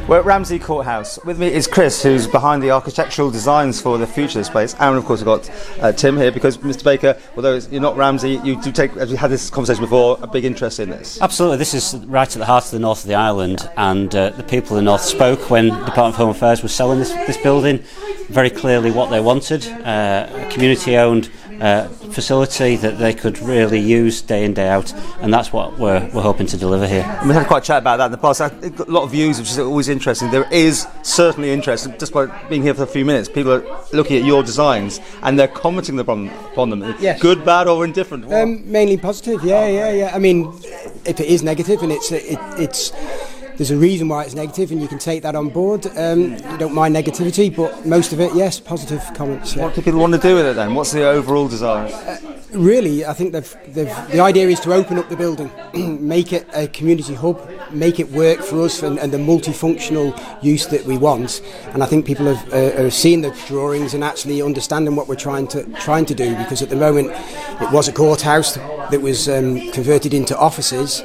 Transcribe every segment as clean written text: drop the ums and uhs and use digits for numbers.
We're at Ramsey Courthouse. With me is Chris, who's behind the architectural designs for the future of this place. And of course we've got Tim here, because Mr. Baker, although you're not Ramsey, you do take, as we had this conversation before, a big interest in this. Absolutely. This is right at the heart of the north of the island, and the people in the north spoke when the Department of Home Affairs was selling this building very clearly what they wanted, a community-owned facility that they could really use day in, day out, and that's what we're hoping to deliver here. And we had quite a chat about that in the past. I've got a lot of views, which is always interesting. There is certainly interest, just by being here for a few minutes. People are looking at your designs and they're commenting upon them. Yes. Good, bad or indifferent? Mainly positive, yeah. I mean, if it is negative, and it's there's a reason why it's negative, and you can take that on board. You don't mind negativity, but most of it, yes, positive comments. Yeah. What do people want to do with it then? What's the overall desire? Really, I think the idea is to open up the building, make it a community hub, make it work for us and the multifunctional use that we want. And I think people are seeing the drawings and actually understanding what we're trying to do. Because at the moment, it was a courthouse that was converted into offices,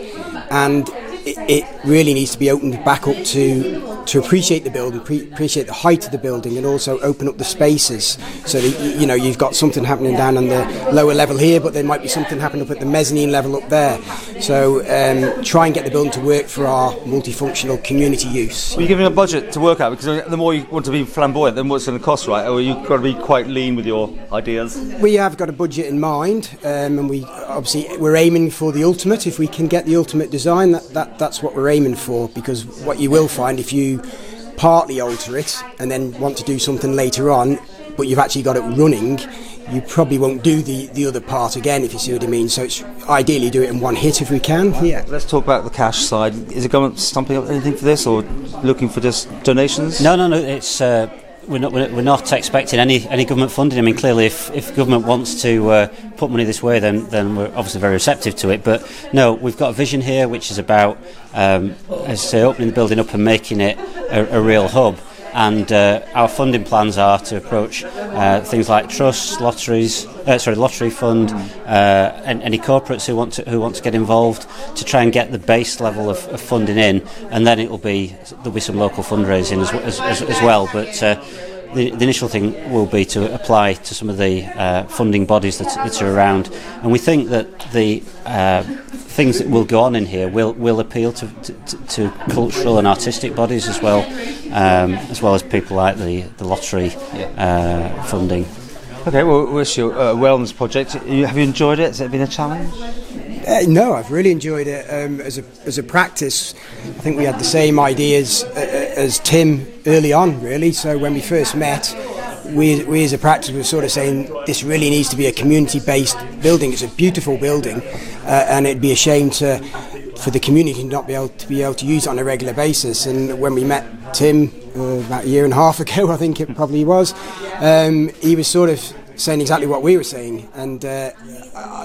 and it really needs to be opened back up to appreciate the building, appreciate the height of the building, and also open up the spaces so that you've got something happening down on the lower level here, but there might be something happening up at the mezzanine level up there. So try and get the building to work for our multifunctional community use. Are you giving a budget to work out? Because the more you want to be flamboyant, the more it's going to cost, right? Or you've got to be quite lean with your ideas? We have got a budget in mind, and we're aiming for the ultimate. If we can get the ultimate design, that's what we're aiming for, because what you will find if you partly alter it and then want to do something later on, but you've actually got it running, you probably won't do the other part again, if you see what I mean. So it's ideally do it in one hit if we can. Yeah. Let's talk about the cash side. Is the government stumping up anything for this, or looking for just donations? No. It's we're not expecting any government funding. I mean, clearly, if government wants to put money this way, then we're obviously very receptive to it. But no, we've got a vision here which is about, as I say, opening the building up and making it a real hub. And our funding plans are to approach things like trusts, lottery fund, and any corporates who want to get involved, to try and get the base level of funding in, and then there'll be some local fundraising as well. But the initial thing will be to apply to some of the funding bodies that are around, and we think that the things that will go on in here will appeal to cultural and artistic bodies as well as people like the lottery funding. Okay, well, wish you a wellness project. Have you enjoyed it? Has it been a challenge? No, I've really enjoyed it. As a practice, I think we had the same ideas as Tim early on, really. So when we first met, we as a practice were sort of saying this really needs to be a community-based building. It's a beautiful building, and it'd be a shame for the community not be able to use it on a regular basis. And when we met Tim about a year and a half ago, I think it probably was, he was sort of saying exactly what we were saying, and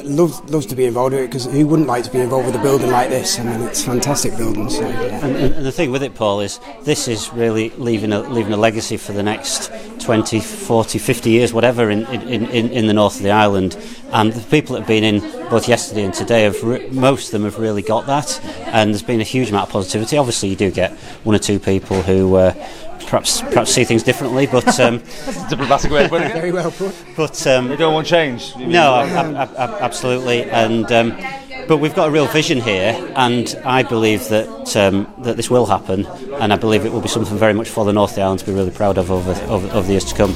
loves to be involved with it, because who wouldn't like to be involved with a building like this? I mean, it's a fantastic building. So, yeah. And the thing with it, Paul, is this is really leaving a legacy for the next 20, 40, 50 years, whatever, in the north of the island. And the people that have been in both yesterday and today, most of them have really got that, and there's been a huge amount of positivity. Obviously, you do get one or two people who perhaps see things differently, but that's a diplomatic way of putting it. Very well put. But they don't want change. No, absolutely, and but we've got a real vision here, and I believe that this will happen, and I believe it will be something very much for the north of the island to be really proud of over the years to come.